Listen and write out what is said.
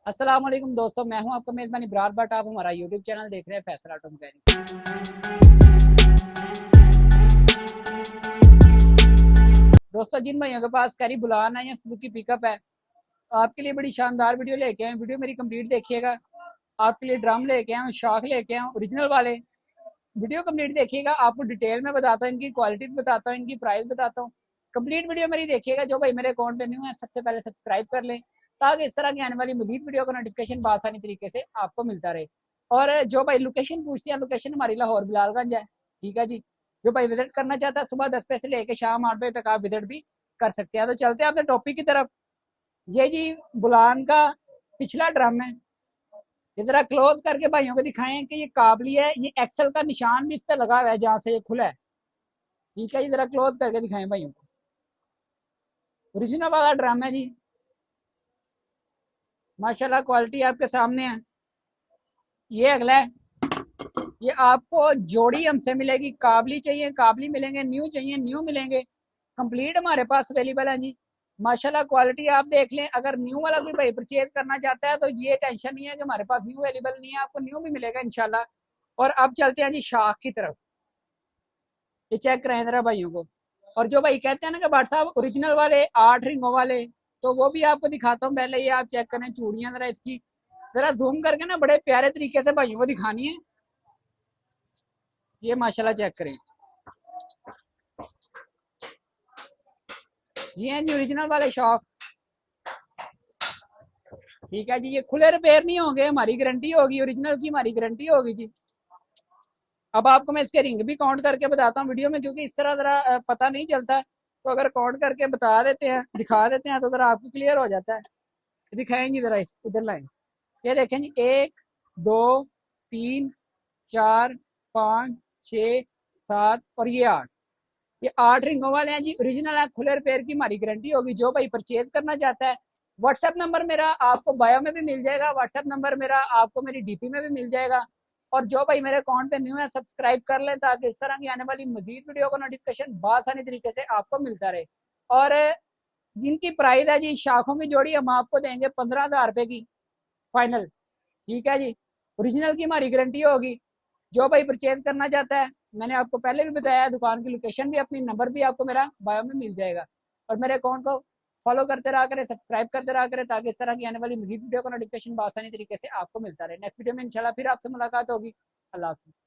अस्सलाम वालेकुम दोस्तों, मैं हूं आपका मेजबान इब्रार भट्ट। आप हमारा यूट्यूब चैनल देख रहे हैं फैसल ऑटो मैकेनिक। दोस्तों, जिन भाइयों के पास कैरी बुलान है या सुजुकी पिकअप है, आपके लिए बड़ी शानदार वीडियो लेके आए। वीडियो मेरी कंप्लीट देखिएगा। आपके लिए ड्रम लेके आए, शॉक लेके आए ओरिजिनल वाले। वीडियो कंप्लीट देखिएगा, आपको डिटेल में बताता हूँ, इनकी क्वालिटी बताता हूँ, इनकी प्राइस बताता हूँ। कंप्लीट वीडियो मेरी देखिएगा। जो भाई मेरे अकाउंट पे न्यू है, सबसे पहले सब्सक्राइब कर लें ताकि इस तरह की आने वाली मजीद वीडियो का नोटिफिकेशन आसानी तरीके से आपको मिलता रहे। और जो भाई लोकेशन पूछते हैं, लोकेशन हमारी लाहौर बिलालगंज है। ठीक है जी। जो भाई विजिट करना चाहता है, सुबह 10 बजे से लेकर शाम 8 बजे तक आप विजिट भी कर सकते हैं। तो चलते हैं अपने टॉपिक की तरफ। ये जी बुलान का पिछला ड्रम है। ये जरा क्लोज करके भाइयों को दिखाएं कि ये काबली है। ये एक्सल का निशान भी इस पे लगा हुआ है जहां से ये खुला है। ठीक है, ये जरा क्लोज करके दिखाएं भाइयों को। ओरिजिनल वाला ड्रम है जी। माशाल्लाह क्वालिटी आपके सामने है। ये अगला है। ये आपको जोड़ी हमसे मिलेगी। काबली चाहिए काबली मिलेंगे, न्यू चाहिए न्यू मिलेंगे। कंप्लीट हमारे पास अवेलेबल है जी। माशाल्लाह क्वालिटी आप देख लें। अगर न्यू वाला कोई भाई परचेज करना चाहता है तो ये टेंशन नहीं है कि हमारे पास न्यू अवेलेबल नहीं है, आपको न्यू भी मिलेगा इंशाल्लाह। और अब चलते हैं जी शाख की तरफ। ये चेक करें जरा भाइयों को। और जो भाई कहते हैं ना कि भाट साहब ओरिजिनल वाले 8 रिंगों वाले, तो वो भी आपको दिखाता हूँ। पहले ये आप चेक करें चूड़ियां जरा इसकी, जरा जूम करके ना बड़े प्यारे तरीके से भाइयों को दिखानी है। ये माशाल्लाह चेक करें। ये हैं जी ओरिजिनल वाले शॉक। ठीक है जी। ये खुले रिपेयर नहीं होंगे, हमारी गारंटी होगी, ओरिजिनल की हमारी गारंटी होगी जी। अब आपको मैं इसके रिंग भी काउंट करके बताता हूँ वीडियो में, क्योंकि इस तरह जरा पता नहीं चलता। तो अगर काउंट करके बता देते हैं, दिखा देते हैं, तो जरा आपको क्लियर हो जाता है। दिखाएंगे जरा इधर लाइन। ये देखें जी, 1 2 3 4 5 6 7 और ये 8। ये 8 रिंगों वाले हैं जी। ओरिजिनल है, खुले रिपेयर की हमारी गारंटी होगी। जो भाई परचेज करना चाहता है, व्हाट्सएप नंबर मेरा आपको बायो में भी मिल जाएगा, व्हाट्सएप नंबर मेरा आपको मेरी डीपी में भी मिल जाएगा। और जो भाई मेरे अकाउंट पे न्यू है, सब्सक्राइब कर लें ताकि इस तरह की आने वाली मजीद वीडियो का नोटिफिकेशन आसानी तरीके से आपको मिलता रहे। और जिनकी प्राइस है जी, शाखों की जोड़ी हम आपको देंगे 15,000 रुपए की फाइनल। ठीक है जी। ओरिजिनल की हमारी गारंटी होगी। जो भाई परचेज करना चाहता है, मैंने आपको पहले भी बताया, दुकान की लोकेशन भी, अपनी नंबर भी आपको मेरा बायो में मिल जाएगा। और मेरे अकाउंट को फॉलो करते रहा करें, सब्सक्राइब करते रहा करें ताकि इस तरह की आने वाली मजीद वीडियो का नोटिफिकेशन आसानी तरीके से आपको मिलता रहे। नेक्स्ट वीडियो में इंशाल्लाह फिर आपसे मुलाकात होगी। अल्लाह हाफिज़।